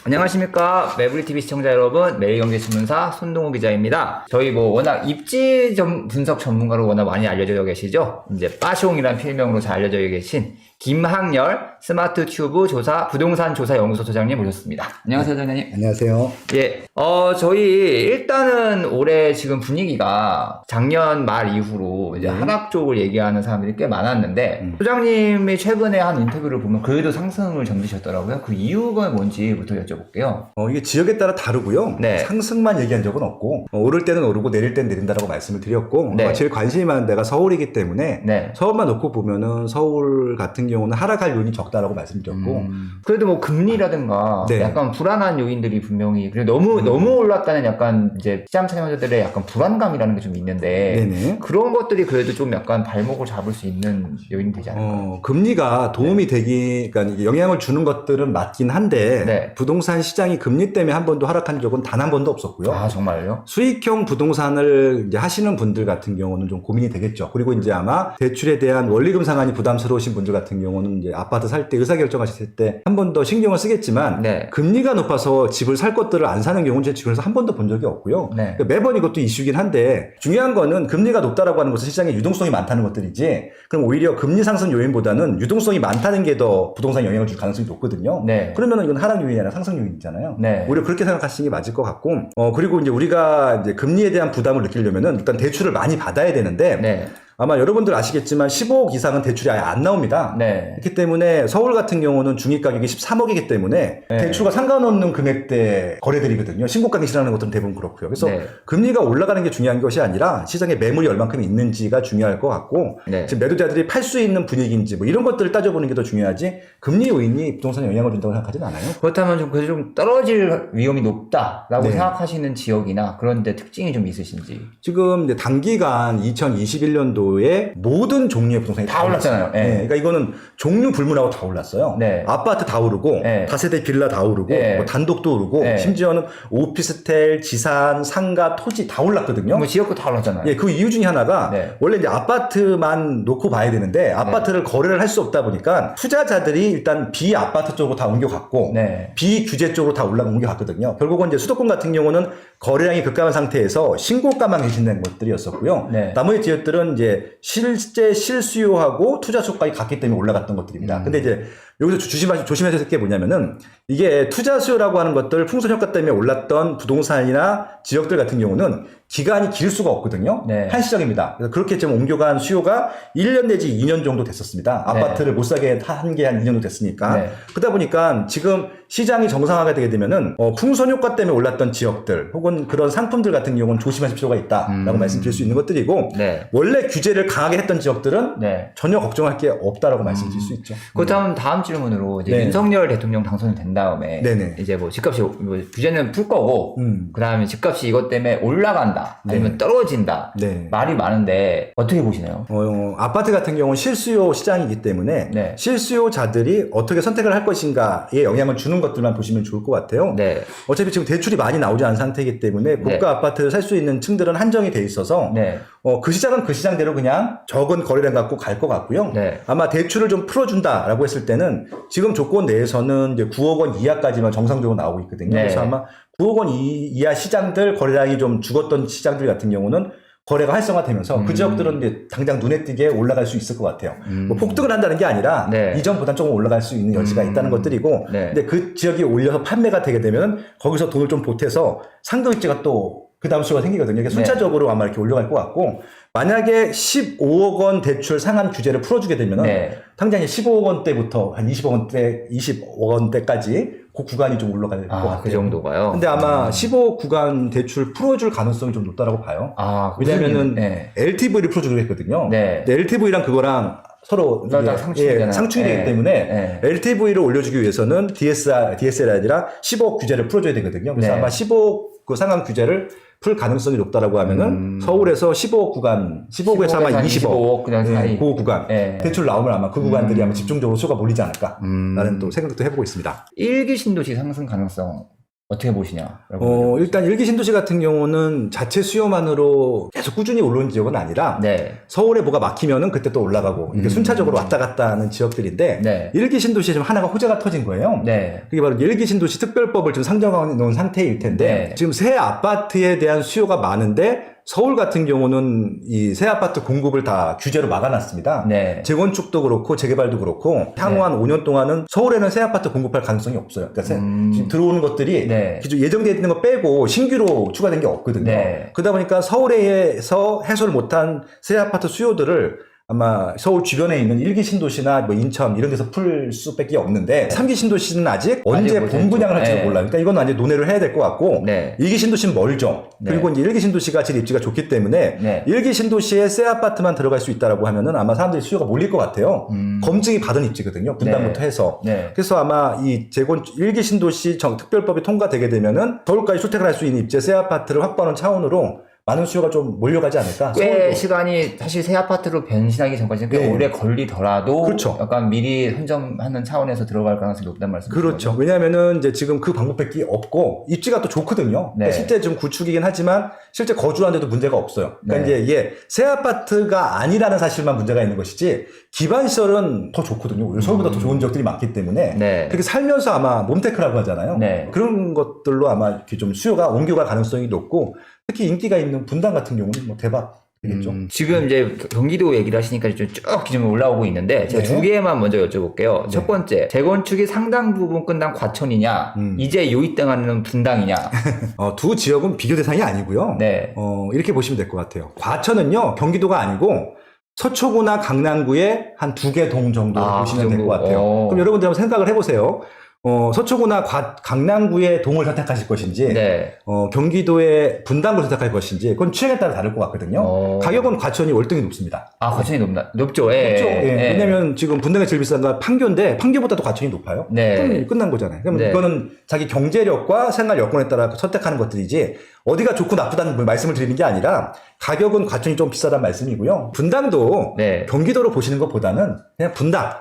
안녕하십니까. 매블리TV 시청자 여러분, 매일경제신문사 손동호 기자입니다. 저희 워낙 입지 분석 전문가로 워낙 많이 알려져 계시죠? 이제 빠숑이라는 필명으로 잘 알려져 계신 김학열 스마트튜브 부동산 조사 연구소 소장님 모셨습니다. 안녕하세요, 소장님. 안녕하세요. 예, 저희 일단은 올해 지금 분위기가 작년 말 이후로 이제 하락 쪽을 얘기하는 사람들이 꽤 많았는데 소장님이 최근에 한 인터뷰를 보면 그래도 상승을 점지셨더라고요. 그 이유가 뭔지부터 여쭤볼게요. 이게 지역에 따라 다르고요. 네. 상승만 얘기한 적은 없고 오를 때는 오르고 내릴 때는 내린다라고 말씀을 드렸고 네. 제일 관심이 많은 데가 서울이기 때문에 네. 서울만 놓고 보면은 서울 같은 경우는 하락할 요인이 적다라고 말씀드렸고 그래도 금리라든가 네. 약간 불안한 요인들이 분명히 너무 올랐다는 약간 이제 시장 참여자들의 약간 불안감이라는 게 좀 있는데 네네. 그런 것들이 그래도 좀 약간 발목을 잡을 수 있는 요인이 되지 않을까요? 금리가 도움이 그러니까 영향을 주는 것들은 맞긴 한데 네. 부동산 시장이 금리 때문에 한 번도 하락한 적은 단 한 번도 없었고요. 아, 정말요? 수익형 부동산을 이제 하시는 분들 같은 경우는 좀 고민이 되겠죠. 그리고 이제 아마 대출에 대한 원리금 상환이 부담스러우신 분들 같은 경우는 이제 아파트 살 때 의사결정하실 때 한 번 더 신경을 쓰겠지만 네. 금리가 높아서 집을 살 것들을 안 사는 경우는 제 주변에서 한 번도 본 적이 없고요. 네. 그러니까 매번 이것도 이슈긴 한데 중요한 거는 금리가 높다라고 하는 것은 시장에 유동성이 많다는 것들이지 그럼 오히려 금리 상승 요인보다는 유동성이 많다는 게 더 부동산 영향을 줄 가능성이 높거든요. 네. 그러면 이건 하락 요인이 아니라 상승 요인이잖아요. 네. 오히려 그렇게 생각하시는 게 맞을 것 같고 그리고 이제 우리가 이제 금리에 대한 부담을 느끼려면은 일단 대출을 많이 받아야 되는데 네. 아마 여러분들 아시겠지만 15억 이상은 대출이 아예 안 나옵니다. 네. 그렇기 때문에 서울 같은 경우는 중위 가격이 13억이기 때문에 네. 대출과 상관없는 금액대 거래들이거든요. 신고가격이라는 것들은 대부분 그렇고요. 그래서 네. 금리가 올라가는 게 중요한 것이 아니라 시장에 매물이 얼만큼 있는지가 중요할 것 같고 네. 지금 매도자들이 팔 수 있는 분위기인지 이런 것들을 따져보는 게 더 중요하지 금리 요인이 부동산에 영향을 준다고 생각하지는 않아요. 그렇다면 그래도 좀 떨어질 위험이 높다라고 네. 생각하시는 지역이나 그런 데 특징이 좀 있으신지. 지금 이제 단기간 2021년도에 모든 종류의 부동산이 다 올랐잖아요. 네. 그러니까 이거는 종류 불문하고 다 올랐어요. 네. 아파트 다 오르고 네. 다세대 빌라 다 오르고 네. 단독도 오르고 네. 심지어는 오피스텔, 지산, 상가, 토지 다 올랐거든요. 지역도 다 올랐잖아요. 예, 그 이유 중에 하나가 네. 원래 이제 아파트만 놓고 봐야 되는데 아파트를 거래를 할 수 없다 보니까 투자자들이 일단 비아파트 쪽으로 다 옮겨갔고 네. 비규제 쪽으로 다 옮겨갔거든요. 결국은 이제 수도권 같은 경우는 거래량이 급감한 상태에서 신고가만 계신다는 것들이었었고요. 네. 나머지 지역들은 이제 실제 실수요하고 투자 수요까지 갔기 때문에 올라갔던 것들입니다. 근데 이제 여기서 조심하셔야 될 게 뭐냐면은 이게 투자 수요라고 하는 것들 풍선 효과 때문에 올랐던 부동산이나 지역들 같은 경우는 기간이 길 수가 없거든요. 네. 한시적입니다. 그래서 그렇게 좀 옮겨간 수요가 1년 내지 2년 정도 됐었습니다. 네. 아파트를 못 사게 한 게 한 2년 정도 됐으니까. 네. 그러다 보니까 지금 시장이 정상화가 되게 되면은 풍선 효과 때문에 올랐던 지역들 혹은 그런 상품들 같은 경우는 조심하실 필요가 있다라고 말씀드릴 수 있는 것들이고 네. 원래 규제를 강하게 했던 지역들은 네. 전혀 걱정할 게 없다라고 말씀드릴 수 있죠. 그렇다면 다음 질문으로 이제 네. 윤석열 대통령 당선이 된 다음에 네네. 이제 집값이 규제는 풀 거고 그다음에 집값이 이것 때문에 올라간다 아니면 네. 떨어진다 네. 말이 많은데 어떻게 보시나요? 아파트 같은 경우는 실수요 시장이기 때문에 네. 실수요자들이 어떻게 선택을 할 것인가에 영향을 주는 것들만 보시면 좋을 것 같아요. 네. 어차피 지금 대출이 많이 나오지 않은 상태이기 때문에 고가 네. 아파트를 살 수 있는 층들은 한정이 돼 있어서 네. 그 시장은 그 시장대로 그냥 적은 거래량 갖고 갈 것 같고요. 네. 아마 대출을 좀 풀어준다라고 했을 때는 지금 조건 내에서는 이제 9억 원 이하까지만 정상적으로 나오고 있거든요. 네. 그래서 아마 9억 원 이하 시장들 거래량이 좀 죽었던 시장들 같은 경우는 거래가 활성화되면서 그 지역들은 이제 당장 눈에 띄게 올라갈 수 있을 것 같아요. 폭등을 한다는 게 아니라 네. 이전보다는 조금 올라갈 수 있는 여지가 있다는 것들이고 네. 근데 그 지역이 올려서 판매가 되게 되면 거기서 돈을 좀 보태서 상승일지가 또 그 다음 수가 생기거든요. 그러니까 순차적으로 아마 이렇게 올라갈 것 같고 만약에 15억 원 대출 상한 규제를 풀어주게 되면은 네. 당장 15억 원대부터 한 20억 원대까지 그 구간이 좀 올라갈 것 같아요. 그 정도가요? 근데 아마 15억 구간 대출 풀어줄 가능성이 좀 높다라고 봐요. 왜냐면은 네. LTV를 풀어주기로 했거든요. 네. 근데 LTV랑 그거랑 서로 상충이 되기 때문에 LTV를 올려주기 위해서는 DSR이 아니라 15억 규제를 풀어줘야 되거든요. 그래서 아마 15억 그 상한 규제를 풀 가능성이 높다라고 하면은 서울에서 15억 구간, 15억에서 아마 20억 그냥 사이. 그 구간 대출 나오면 아마 그 구간들이 아마 집중적으로 수가 몰리지 않을까라는 또 생각도 해보고 있습니다. 일기 신도시 상승 가능성 어떻게 보시냐? 일단 일기 신도시 같은 경우는 자체 수요만으로 계속 꾸준히 오르는 지역은 아니라 네. 서울에 뭐가 막히면은 그때 또 올라가고 이렇게 순차적으로 왔다 갔다 하는 지역들인데 네. 일기 신도시에 지금 하나가 호재가 터진 거예요. 네. 그게 바로 일기 신도시 특별법을 지금 상정해 놓은 상태일 텐데 네. 지금 새 아파트에 대한 수요가 많은데 서울 같은 경우는 이 새 아파트 공급을 다 규제로 막아놨습니다. 네. 재건축도 그렇고 재개발도 그렇고 향후 한 5년 동안은 서울에는 새 아파트 공급할 가능성이 없어요. 그러니까 지금 들어오는 것들이 네. 기존 예정되어 있는 거 빼고 신규로 추가된 게 없거든요. 네. 그러다 보니까 서울에서 해소를 못한 새 아파트 수요들을 아마 서울 주변에 있는 1기 신도시나 뭐 인천 이런 데서 풀 수밖에 없는데 3기 신도시는 아직 언제 본 분양을 할지도 네. 몰라요. 그러니까 이건 완전 논의를 해야 될 것 같고 네. 2기 신도시는 멀죠. 네. 그리고 이제 1기 신도시가 제일 입지가 좋기 때문에 네. 1기 신도시에 새 아파트만 들어갈 수 있다라고 하면은 아마 사람들이 수요가 몰릴 것 같아요. 검증이 받은 입지거든요. 분당부터 네. 해서. 네. 그래서 아마 이 재건축 1기 신도시 특별법이 통과되게 되면은 서울까지 출퇴근 할 수 있는 입지의 새 아파트를 확보하는 차원으로 많은 수요가 좀 몰려가지 않을까? 꽤 서울도. 시간이 사실 새 아파트로 변신하기 전까지는 꽤 네. 오래 걸리더라도 그렇죠. 약간 미리 선점하는 차원에서 들어갈 가능성이 높다는 말씀이시죠? 그렇죠. 왜냐하면은 이제 지금 그 방법밖에 없고 입지가 또 좋거든요. 네. 그러니까 실제 좀 구축이긴 하지만 실제 거주하는데도 문제가 없어요. 그러니까 네. 이제 이게 새 아파트가 아니라는 사실만 문제가 있는 것이지 기반 시설은 더 좋거든요. 오히려 서울보다 더 좋은 지역들이 많기 때문에 네. 그렇게 살면서 아마 몸테크라고 하잖아요. 네. 그런 것들로 아마 이렇게 좀 수요가 옮겨갈 가능성이 높고 특히 인기가 있는 분당 같은 경우는 뭐 대박. 되겠죠. 지금 이제 경기도 얘기를 하시니까 쭉 기준이 올라오고 있는데 제가 네. 두 개만 먼저 여쭤볼게요. 네. 첫 번째, 재건축이 상당 부분 끝난 과천이냐, 이제 요입당하는 분당이냐. 두 지역은 비교 대상이 아니고요. 네. 이렇게 보시면 될 것 같아요. 과천은요, 경기도가 아니고 서초구나 강남구의 한 2개 동 정도 보시면 될 것 같아요. 그럼 여러분들 한번 생각을 해보세요. 서초구나 강남구의 동을 선택하실 것인지, 네. 경기도의 분당구를 선택할 것인지, 그건 취향에 따라 다를 것 같거든요. 가격은 과천이 월등히 높습니다. 아, 과천이 높죠. 예. 높죠? 예. 예. 왜냐면 지금 분당이 제일 비싼 건 판교인데, 판교보다도 과천이 높아요. 네. 그럼 끝난 거잖아요. 그럼 네. 이거는 자기 경제력과 생활 여건에 따라 선택하는 것들이지, 어디가 좋고 나쁘다는 말씀을 드리는 게 아니라, 가격은 과천이 좀 비싸다는 말씀이고요. 분당도 네. 경기도로 보시는 것보다는 그냥 분당,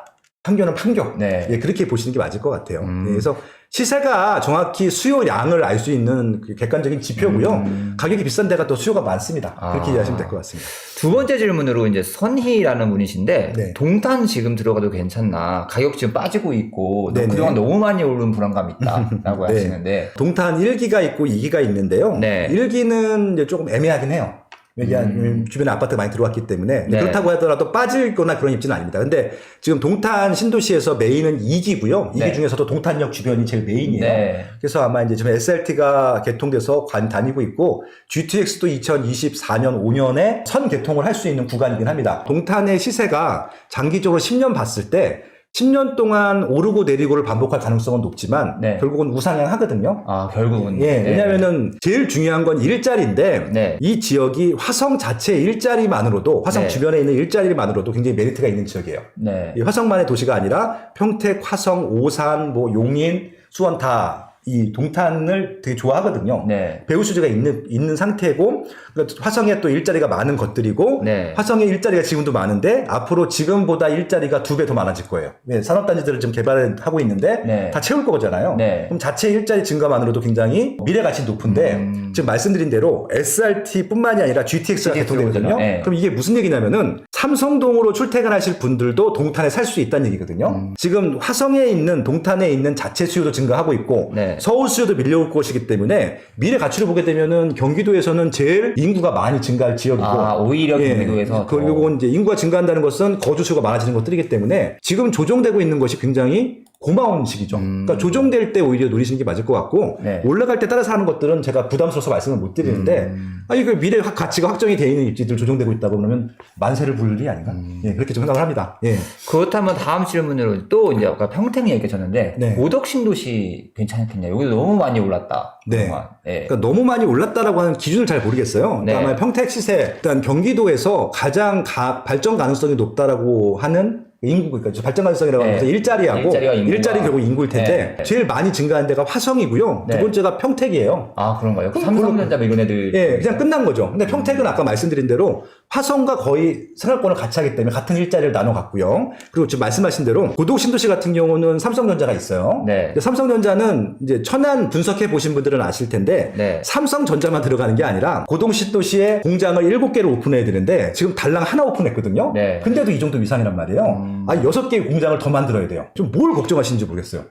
판교는 판교. 네. 예, 그렇게 보시는 게 맞을 것 같아요. 예, 그래서 시세가 정확히 수요량을 알 수 있는 그 객관적인 지표고요. 가격이 비싼 데가 또 수요가 많습니다. 그렇게 이해하시면 될 것 같습니다. 두 번째 질문으로 이제 선희라는 분이신데 네. 동탄 지금 들어가도 괜찮나? 가격 지금 빠지고 있고 네네. 그동안 너무 많이 오른 불안감이 있다라고 네. 하시는데 동탄 1기가 있고 2기가 있는데요. 네. 1기는 이제 조금 애매하긴 해요. 왜냐하면 주변에 아파트가 많이 들어왔기 때문에 네. 그렇다고 하더라도 빠질거나 그런 입지는 아닙니다. 근데 지금 동탄 신도시에서 메인은 2기고요. 2기 네. 중에서도 동탄역 주변이 제일 메인이에요. 네. 그래서 아마 이제 지금 SRT가 개통돼서 다니고 있고 GTX도 2024년 5년에 선 개통을 할 수 있는 구간이긴 합니다. 동탄의 시세가 장기적으로 10년 봤을 때 10년 동안 오르고 내리고를 반복할 가능성은 높지만 네. 결국은 우상향하거든요. 아, 결국은 예, 왜냐면은 제일 중요한 건 일자리인데 네. 이 지역이 화성 자체 일자리만으로도 화성 네. 주변에 있는 일자리만으로도 굉장히 메리트가 있는 지역이에요. 네. 이 화성만의 도시가 아니라 평택, 화성, 오산, 뭐 용인, 수원 다 이 동탄을 되게 좋아하거든요. 네. 배우 수지가 있는 상태고 그러니까 화성에 또 일자리가 많은 것들이고 네. 화성에 일자리가 지금도 많은데 앞으로 지금보다 일자리가 2배 더 많아질 거예요. 네, 산업단지들을 지금 개발을 하고 있는데 네. 다 채울 거잖아요. 네. 그럼 자체 일자리 증가만으로도 굉장히 미래 가치 높은데 지금 말씀드린 대로 SRT뿐만이 아니라 GTX가 개통되거든요. 네. 그럼 이게 무슨 얘기냐면은 삼성동으로 출퇴근하실 분들도 동탄에 살 수 있다는 얘기거든요. 지금 화성에 있는 동탄에 있는 자체 수요도 증가하고 있고 네. 서울 수요도 밀려올 것이기 때문에 미래 가치를 보게 되면은 경기도에서는 제일 인구가 많이 증가할 지역이고 오히려 경기도에서 그리고 이제 인구가 증가한다는 것은 거주 수요가 많아지는 것들이기 때문에 지금 조정되고 있는 것이 굉장히 고마운 시기죠. 그러니까 조정될 때 오히려 누리시는 게 맞을 것 같고 네. 올라갈 때 따라서 하는 것들은 제가 부담스러워서 말씀을 못 드리는데 이거 미래 가치가 확정이 되어 있는 입지들 조정되고 있다고 그러면 만세를 부를 일이 아닌가? 예, 그렇게 좀 생각을 합니다. 예. 그렇다면 다음 질문으로 또 이제 아까 평택 얘기하셨는데 네. 고덕 신도시 괜찮겠냐? 여기도 너무 많이 올랐다. 네. 그동안. 네. 그러니까 너무 많이 올랐다라고 하는 기준을 잘 모르겠어요. 네. 그러니까 아마 평택 시세, 일단 경기도에서 가장 발전 가능성이 높다라고 하는 인구, 그러니까 발전 가능성이라고 하면서 네. 일자리하고 일자리 결국 인구일 텐데 네. 제일 많이 증가한 데가 화성이고요. 네. 두 번째가 평택이에요. 아, 그런가요? 삼성전자 뭐 이런 애들. 예, 그냥 끝난 거죠. 근데 평택은 아까 말씀드린 대로 화성과 거의 생활권을 같이 하기 때문에 같은 일자리를 나눠 갖고요. 그리고 지금 말씀하신 대로 고동 신도시 같은 경우는 삼성전자가 있어요. 네. 삼성전자는 이제 천안 분석해 보신 분들은 아실 텐데 네. 삼성전자만 들어가는 게 아니라 고동 신도시에 공장을 7개를 오픈해야 되는데 지금 달랑 하나 오픈했거든요. 네. 근데도 이 정도 위상이란 말이에요. 6개의 공장을 더 만들어야 돼요. 좀 뭘 걱정하시는지 모르겠어요.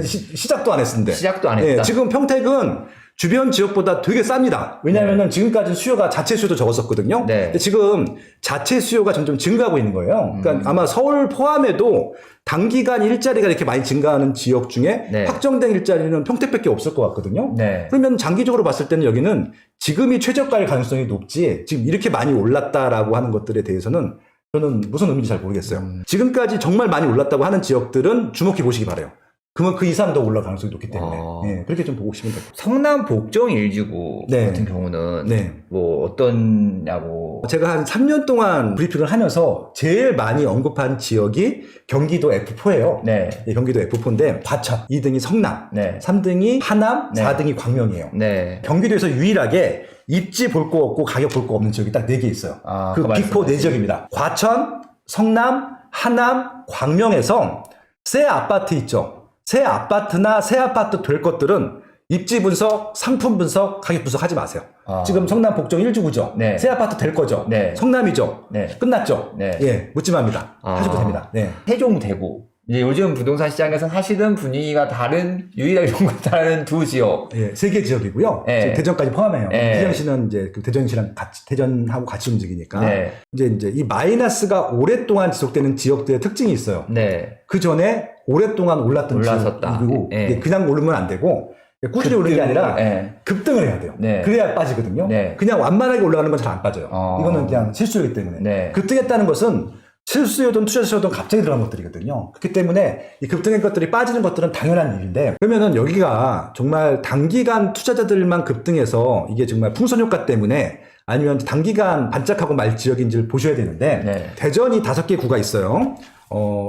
시작도 안 했는데. 시작도 안 했다. 지금 평택은 주변 지역보다 되게 쌉니다. 왜냐하면 지금까지 수요가 자체 수요도 적었었거든요. 네. 근데 지금 자체 수요가 점점 증가하고 있는 거예요. 그러니까 아마 서울 포함해도 단기간 일자리가 이렇게 많이 증가하는 지역 중에 네. 확정된 일자리는 평택밖에 없을 것 같거든요. 네. 그러면 장기적으로 봤을 때는 여기는 지금이 최저가일 가능성이 높지 지금 이렇게 많이 올랐다라고 하는 것들에 대해서는 저는 무슨 의미인지 잘 모르겠어요. 지금까지 정말 많이 올랐다고 하는 지역들은 주목해 보시기 바라요. 그러면 그 이상 더 올라갈 가능성이 높기 때문에 그렇게 좀 보고 계시면 됩니다. 성남 복정 1지구 네. 같은 경우는 네. 뭐 어떠냐고. 제가 한 3년 동안 브리핑을 하면서 제일 많이 언급한 지역이 경기도 F4예요. 네. 경기도 F4인데 과천, 2등이 성남, 네. 3등이 하남, 네. 4등이 광명이에요. 네. 경기도에서 유일하게 입지 볼 거 없고 가격 볼 거 없는 지역이 딱 4개 있어요. 그 빅4 4지역입니다. 과천, 성남, 하남, 광명에서 새 아파트 있죠. 새 아파트나 새 아파트 될 것들은 입지 분석, 상품 분석, 가격 분석 하지 마세요. 지금 성남 복정 1주구죠. 네. 새 아파트 될 거죠. 네. 성남이죠. 네. 끝났죠. 네. 예, 묻지 맙니다. 하셔도 됩니다. 네. 세종, 대구. 이제 요즘 부동산 시장에서 사실은 분위기가 다른, 유일하게 좀 다른 두 지역. 예, 3개 지역이고요. 네. 대전까지 포함해요. 네. 대전시는 이제 그 대전시랑 같이, 대전하고 같이 움직이니까. 네. 이제 이 마이너스가 오랫동안 지속되는 지역들의 특징이 있어요. 네. 그 전에 오랫동안 올랐던 올랐었다. 지역이고, 네. 그냥 오르면 안 되고, 꾸준히 오르는 게 아니라 네. 급등을 해야 돼요. 네. 그래야 빠지거든요. 네. 그냥 완만하게 올라가는 건 잘 안 빠져요. 이거는 그냥 실수이기 때문에. 네. 급등했다는 것은 실수요든 투자수요든 갑자기 들어간 것들이거든요. 그렇기 때문에 이 급등한 것들이 빠지는 것들은 당연한 일인데, 그러면은 여기가 정말 단기간 투자자들만 급등해서 이게 정말 풍선 효과 때문에 아니면 단기간 반짝하고 말 지역인지를 보셔야 되는데, 네. 대전이 5개 구가 있어요.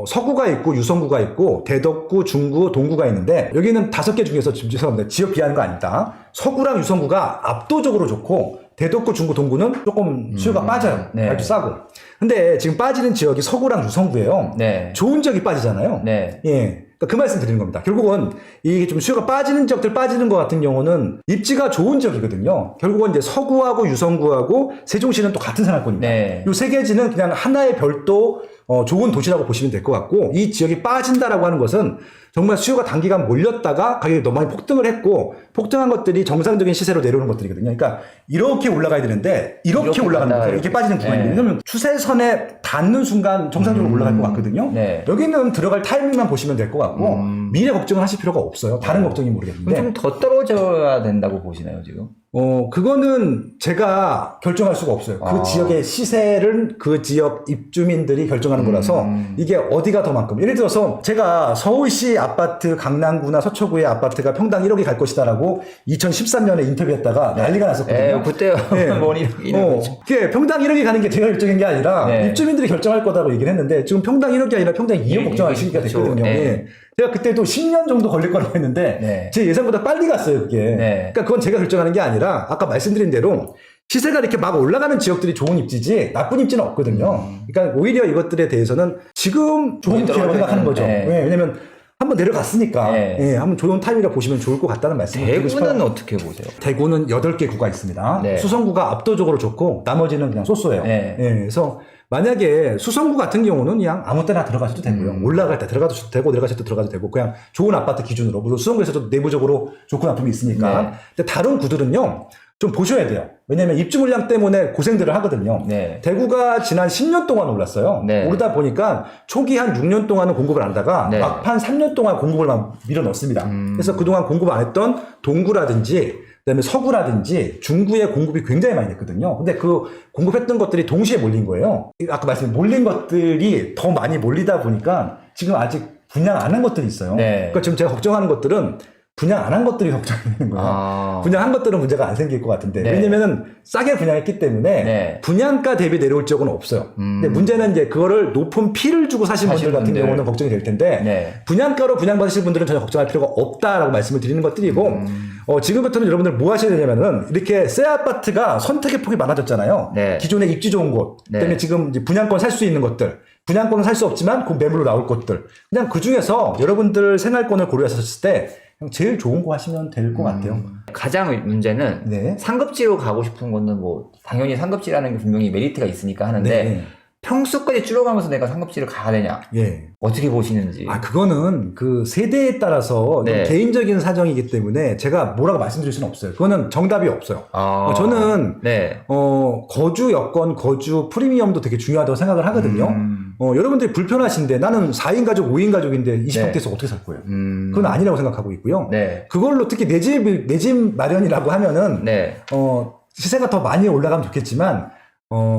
서구가 있고 유성구가 있고 대덕구, 중구, 동구가 있는데 여기는 5개 중에서 죄송합니다. 지역 비하는 거 아닙니다. 서구랑 유성구가 압도적으로 좋고 대덕구, 중구, 동구는 조금 수요가 빠져요. 네. 아주 싸고. 근데 지금 빠지는 지역이 서구랑 유성구예요. 네. 좋은 지역이 빠지잖아요. 네. 예. 그러니까 그 말씀 드리는 겁니다. 결국은 이게 좀 수요가 빠지는 지역들 빠지는 것 같은 경우는 입지가 좋은 지역이거든요. 결국은 이제 서구하고 유성구하고 세종시는 또 같은 생활권입니다. 네. 이 세 개지는 그냥 하나의 별도 좋은 도시라고 보시면 될 것 같고, 이 지역이 빠진다라고 하는 것은 정말 수요가 단기간 몰렸다가 가격이 너무 많이 폭등을 했고, 폭등한 것들이 정상적인 시세로 내려오는 것들이거든요. 그러니까 이렇게 올라가야 되는데 이렇게 올라가는 거예요. 이렇게 빠지는 구간이. 왜냐면 추세선에 닿는 순간 정상적으로 올라갈 것 같거든요. 네. 여기는 들어갈 타이밍만 보시면 될 것 같고 미래 걱정을 하실 필요가 없어요. 다른 걱정이 모르겠는데. 좀 더 떨어져야 된다고 보시나요, 지금? 그거는 제가 결정할 수가 없어요. 그 지역의 시세를 그 지역 입주민들이 결정하는 거라서 이게 어디가 더 많끔. 예를 들어서 제가 서울시 아파트 강남구나 서초구의 아파트가 평당 1억이 갈 것이다라고 2013년에 인터뷰했다가 난리가 났었거든요. 그때 뭔 그게 평당 1억이 가는 게 제가 결정한 게 아니라 네. 입주민들이 결정할 거다라고 얘기를 했는데 지금 평당 1억이 아니라 평당 2억 걱정할 시기가 그렇죠. 됐거든요. 네. 예. 제가 그때도 10년 정도 걸릴 거라고 했는데 네. 제 예상보다 빨리 갔어요, 그게. 네. 그러니까 그건 제가 결정하는 게 아니라 아까 말씀드린 대로 시세가 이렇게 막 올라가는 지역들이 좋은 입지지 나쁜 입지는 없거든요. 그러니까 오히려 이것들에 대해서는 지금 좋은 기회라고 생각하는 거죠. 네. 왜냐면 한번 내려갔으니까 네. 한번 좋은 타이밍을 보시면 좋을 것 같다는 말씀을 드리고 싶어요. 대구는 어떻게 보세요? 대구는 8개 구가 있습니다. 네. 수성구가 압도적으로 좋고 나머지는 그냥 쏘쏘예요. 네. 그래서 만약에 수성구 같은 경우는 그냥 아무 때나 들어가셔도 되고요. 올라갈 때 들어가도 되고 내려가실 때 들어가도 되고 그냥 좋은 아파트 기준으로. 물론 수성구에서도 내부적으로 좋고 나쁨이 있으니까. 네. 근데 다른 구들은요. 좀 보셔야 돼요. 왜냐면 입주 물량 때문에 고생들을 하거든요. 네. 대구가 지난 10년 동안 올랐어요. 네. 오르다 보니까 초기 한 6년 동안은 공급을 안 하다가 네. 막판 3년 동안 공급을 막 밀어 넣습니다. 그래서 그동안 공급 안 했던 동구라든지 그다음에 서구라든지 중구의 공급이 굉장히 많이 됐거든요. 근데 그 공급했던 것들이 동시에 몰린 거예요. 아까 말씀드린 몰린 것들이 더 많이 몰리다 보니까 지금 아직 분양 안 한 것들이 있어요. 네. 그러니까 지금 제가 걱정하는 것들은 분양 안 한 것들이 걱정이 되는 거예요. 분양한 것들은 문제가 안 생길 것 같은데. 네. 왜냐면은 싸게 분양했기 때문에 네. 분양가 대비 내려올 적은 없어요. 근데 문제는 이제 그거를 높은 피를 주고 사신 분들 같은 경우는 걱정이 될 텐데 네. 분양가로 분양받으실 분들은 전혀 걱정할 필요가 없다라고 말씀을 드리는 것들이고 지금부터는 여러분들 뭐 하셔야 되냐면은 이렇게 새 아파트가 선택의 폭이 많아졌잖아요. 네. 기존에 입지 좋은 곳, 그다음에 네. 지금 이제 분양권 살 수 있는 것들, 분양권은 살 수 없지만 그 매물로 나올 것들, 그냥 그 중에서 여러분들 생활권을 고려하셨을 때 그냥 제일 좋은 거 하시면 될 것 같아요. 가장 문제는 네. 상급지로 가고 싶은 거는 뭐 당연히 상급지라는 게 분명히 메리트가 있으니까 하는데 네. 평수까지 줄여가면서 내가 상급지를 가야 되냐? 예. 어떻게 보시는지. 그거는 그 세대에 따라서 네. 개인적인 사정이기 때문에 제가 뭐라고 말씀드릴 수는 없어요. 그거는 정답이 없어요. 저는 네. 거주 여건, 거주 프리미엄도 되게 중요하다고 생각을 하거든요. 여러분들이 불편하신데 나는 4인 가족, 5인 가족인데 20평대에서 어떻게 살 거예요? 그건 아니라고 생각하고 있고요. 네. 그걸로 특히 내 집 마련이라고 하면은 네. 시세가 더 많이 올라가면 좋겠지만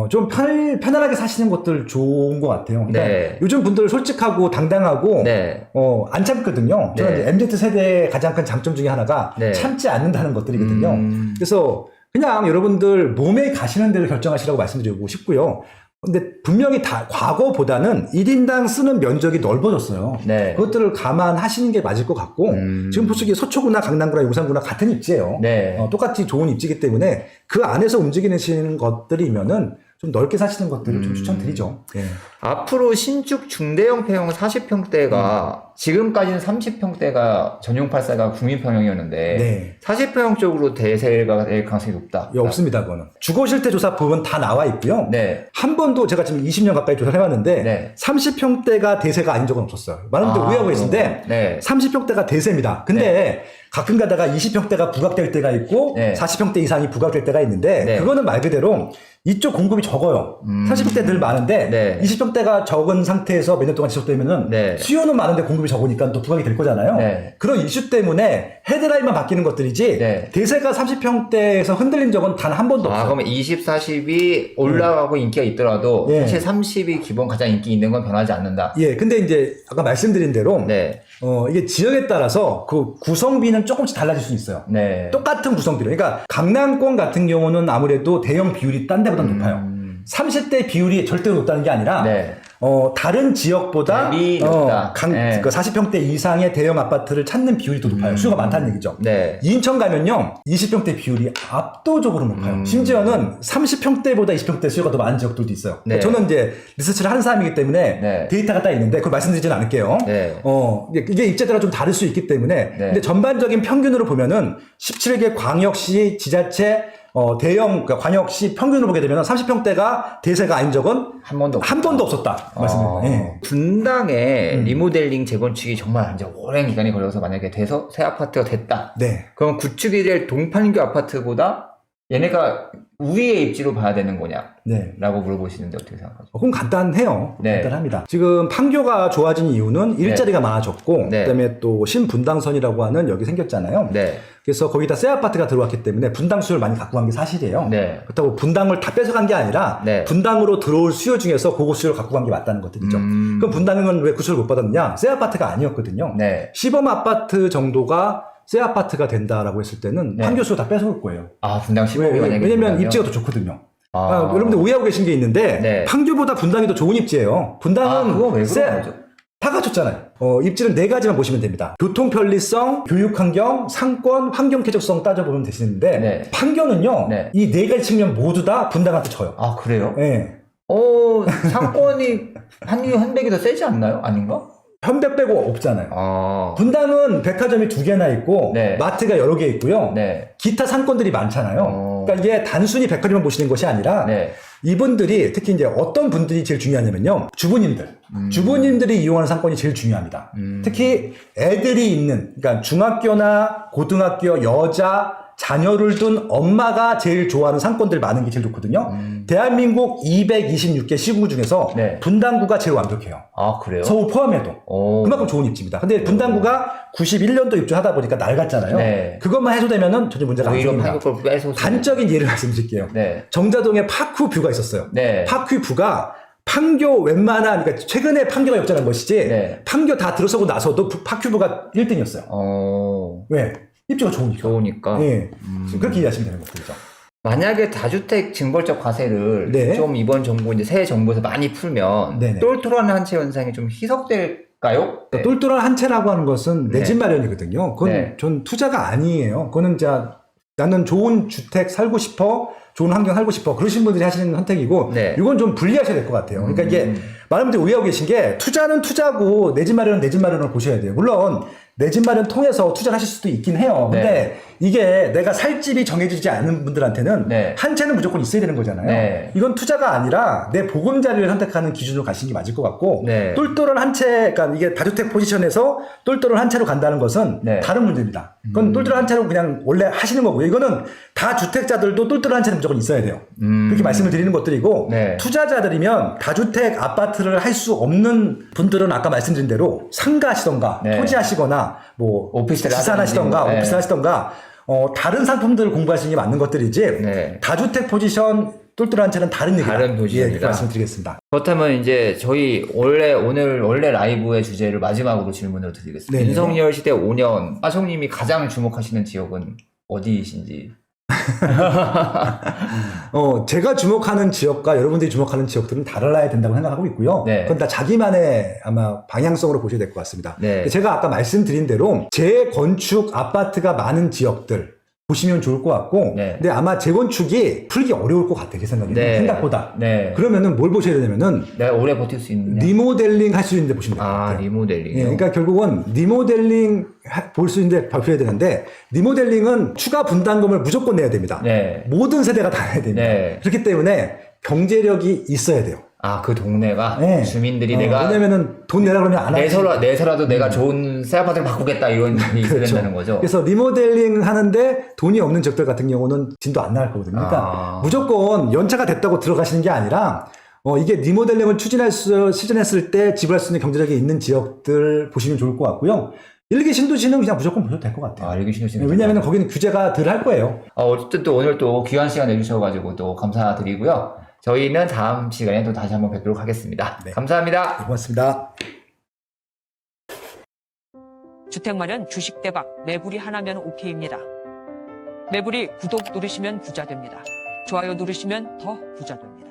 좀 편안하게 사시는 것들 좋은 것 같아요. 그러니까 네. 요즘 분들 솔직하고 당당하고 네. 안 참거든요. 저는 네. 이제 MZ 세대의 가장 큰 장점 중에 하나가 네. 참지 않는다는 것들이거든요. 그래서 그냥 여러분들 몸에 가시는 대로 결정하시라고 말씀드리고 싶고요. 근데 분명히 과거보다는 1인당 쓰는 면적이 넓어졌어요. 네. 그것들을 감안하시는 게 맞을 것 같고, 지금 보시기에 서초구나 강남구나 용산구나 같은 입지예요. 네. 똑같이 좋은 입지이기 때문에 그 안에서 움직이시는 것들이면은 좀 넓게 사시는 것들을 좀 추천드리죠. 네. 앞으로 신축 중대형 평형 40평대가 지금까지는 30평대가 전용 8사가 국민평형이었는데 네. 40평형 쪽으로 대세가 될 가능성이 높다. 없습니다, 그거는. 주거실태 조사 부분 다 나와 있고요. 네. 한 번도 제가 지금 20년 가까이 조사를 해봤는데 네. 30평대가 대세가 아닌 적은 없었어요. 많은 분들 오해하고 계신데 네. 30평대가 대세입니다. 근데 가끔 가다가 20평대가 부각될 때가 있고 네. 40평대 이상이 부각될 때가 있는데 네. 그거는 말 그대로 이쪽 공급이 적어요. 40평대 늘 많은데 네. 20평대가 적은 상태에서 몇 년 동안 지속되면은 네. 수요는 많은데 공급이 적으니까 또 부각이 될 거잖아요. 네. 그런 이슈 때문에 헤드라인만 바뀌는 것들이지 네. 대세가 30평대에서 흔들린 적은 단 한 번도 없어요. 그러면 20, 40이 올라가고 인기가 있더라도 예. 사실 30이 기본 가장 인기 있는 건 변하지 않는다. 예, 근데 이제 아까 말씀드린 대로 네. 이게 지역에 따라서 그 구성비는 조금씩 달라질 수 있어요. 네. 똑같은 구성비로. 그러니까 강남권 같은 경우는 아무래도 대형 비율이 딴 데보다 높아요. 30대 비율이 절대로 높다는 게 아니라 네. 다른 지역보다 대비 높다. 네. 그 40평대 이상의 대형 아파트를 찾는 비율이 더 높아요. 수요가 많다는 얘기죠. 네. 인천 가면요 20평대 비율이 압도적으로 높아요. 심지어는 30평대보다 20평대 수요가 더 많은 지역들도 있어요. 네. 저는 이제 리서치를 하는 사람이기 때문에 네. 데이터가 딱 있는데 그걸 말씀드리지는 않을게요. 네. 이게 입지에 좀 다를 수 있기 때문에 네. 근데 전반적인 평균으로 보면은 17개 광역시 지자체 대형 그러니까 광역시 평균을 보게 되면 30평대가 대세가 아닌 적은 한 번도 없었다. 말씀드립니다. 예. 분당에 리모델링 재건축이 정말 이제 오랜 기간이 걸려서 만약에 돼서 새 아파트가 됐다. 네. 그럼 구축이 될 동판교 아파트보다 얘네가 우위의 입지로 봐야 되는 거냐? 네. 라고 물어보시는데 어떻게 생각하세요? 그건 간단해요. 네. 간단합니다. 지금 판교가 좋아진 이유는 일자리가 많아졌고 네. 그다음에 또 신분당선이라고 하는 여기 생겼잖아요. 네. 그래서 거기다 새 아파트가 들어왔기 때문에 분당 수요를 많이 갖고 간 게 사실이에요. 네. 그렇다고 분당을 다 뺏어간 게 아니라 네. 분당으로 들어올 수요 중에서 그거 수요를 갖고 간 게 맞다는 것들이죠. 그럼 분당은 왜 그 수요를 못 받았느냐? 새 아파트가 아니었거든요. 네. 시범 아파트 정도가 새 아파트가 된다라고 했을 때는 네. 판교 수요 다 뺏어올 거예요. 분당 15이 만약에 왜냐면 된다면? 입지가 더 좋거든요. 여러분들 오해하고 계신 게 있는데 네. 판교보다 분당이 더 좋은 입지예요. 분당은 그거 왜 그런 거죠? 다 갖췄잖아요. 입지는 네 가지만 보시면 됩니다. 교통 편리성, 교육 환경, 상권, 환경 쾌적성 따져보면 되시는데 네. 판교는요. 네. 이 네 가지 측면 모두 다 분당한테 져요. 그래요? 네. 상권이 현백이 더 세지 않나요? 아닌가? 현백 빼고 없잖아요. 분당은 백화점이 2개나 있고 네. 마트가 여러 개 있고요. 네. 기타 상권들이 많잖아요. 그러니까 이게 단순히 백화점만 보시는 것이 아니라 네. 이분들이 특히 이제 어떤 분들이 제일 중요하냐면요. 주부님들이 이용하는 상권이 제일 중요합니다. 특히 애들이 있는 그러니까 중학교나 고등학교 여자 자녀를 둔 엄마가 제일 좋아하는 상권들 많은 게 제일 좋거든요. 대한민국 226개 시구 중에서 네. 분당구가 제일 완벽해요. 그래요? 서울 포함해도. 그만큼 좋은 입지입니다. 근데 분당구가 91년도 입주하다 보니까 낡았잖아요. 네. 그것만 해소되면은 전혀 문제가 안 오히려 생깁니다. 판교 걸 뺏어서. 단적인 예를 말씀드릴게요. 네. 정자동에 파크뷰가 있었어요. 네. 파크뷰가 판교 웬만한 그러니까 최근에 판교가 역전한 것이지 네. 판교 다 들어서고 나서도 파큐브가 1등이었어요. 왜? 입주가 좋으니까. 좋으니까. 예. 지금 그렇게 이해하시면 되는 것들이죠. 만약에 다주택 징벌적 과세를 네. 좀 이번 정부 이제 새 정부에서 많이 풀면 네네. 똘똘한 한 채 현상이 좀 희석될까요? 네. 똘똘한 한 채라고 하는 것은 내 집 네. 마련이거든요. 그건 네. 전 투자가 아니에요. 그거는 나는 좋은 주택 살고 싶어, 좋은 환경 살고 싶어. 그러신 분들이 하시는 선택이고, 네. 이건 좀 분리하셔야 될 것 같아요. 그러니까 이게 많은 분들이 오해하고 계신 게 투자는 투자고 내 집 마련은 내 집 마련을 보셔야 돼요. 물론 내 집 마련 통해서 투자를 하실 수도 있긴 해요. 근데 네. 이게 내가 살 집이 정해지지 않은 분들한테는 네. 한 채는 무조건 있어야 되는 거잖아요. 네. 이건 투자가 아니라 내 보금자리를 선택하는 기준으로 가시는 게 맞을 것 같고, 네. 똘똘한 한 채, 그러니까 이게 다주택 포지션에서 똘똘한 한 채로 간다는 것은 네. 다른 문제입니다. 그건 똘똘한 한 채로 그냥 원래 하시는 거고요. 이거는 다 주택자들도 똘똘한 한 채는 무조건 있어야 돼요. 그렇게 말씀을 드리는 것들이고, 네. 투자자들이면 다주택 아파트를 할 수 없는 분들은 아까 말씀드린 대로 상가하시던가 네. 토지하시거나 뭐 오피스텔 지산하시던가 하든지, 네. 오피스 하시던가 다른 상품들을 공부하시는 게 맞는 것들이지 네. 다주택 포지션 똘똘한 채는 다른 얘기다. 다른 포지션이다. 예, 말씀드리겠습니다. 그렇다면 이제 저희 오늘 원래 라이브의 주제를 마지막으로 질문을 드리겠습니다. 네네. 윤석열 시대 5년 빠송님이 가장 주목하시는 지역은 어디이신지? 제가 주목하는 지역과 여러분들이 주목하는 지역들은 달라야 된다고 생각하고 있고요. 네. 그건 다 자기만의 아마 방향성으로 보셔야 될 것 같습니다. 네. 제가 아까 말씀드린 대로 재건축 아파트가 많은 지역들 보시면 좋을 것 같고, 네. 근데 아마 재건축이 풀기 어려울 것 같아요. 제 생각에는. 네. 생각보다. 네. 그러면은 뭘 보셔야 되냐면은 내가 오래 버틸 수 있느냐? 리모델링 할 수 있는데 보시면 될 것 아, 같아요. 리모델링. 예, 그러니까 결국은 리모델링 볼 수 있는데 발표해야 되는데, 리모델링은 추가 분담금을 무조건 내야 됩니다. 네. 모든 세대가 다 내야 됩니다. 네. 그렇기 때문에 경제력이 있어야 돼요. 아, 그 동네가 네. 주민들이 내가 왜냐면은 돈 내라 그러면 안 하지. 내서라도 내가 좋은 새 아파트를 바꾸겠다 이런 일이 있어야 그렇죠. 된다는 거죠. 그래서 리모델링 하는데 돈이 없는 지역들 같은 경우는 진도 안 나갈 거거든요. 그러니까 무조건 연차가 됐다고 들어가시는 게 아니라 이게 리모델링을 추진했을 때 지불할 수 있는 경제력이 있는 지역들 보시면 좋을 것 같고요. 일기 신도시는 그냥 무조건 보셔도 될 것 같아요. 아, 일기 신도시는 왜냐하면 거기는 규제가 덜 할 거예요. 어쨌든 또 오늘 또 귀한 시간 내주셔가지고 또 감사드리고요. 저희는 다음 시간에 또 다시 한번 뵙도록 하겠습니다. 네. 감사합니다. 네, 고맙습니다. 주택 마련 주식 대박 매불이 하나면 오케이입니다. 매불이 구독 누르시면 부자 됩니다. 좋아요 누르시면 더 부자 됩니다.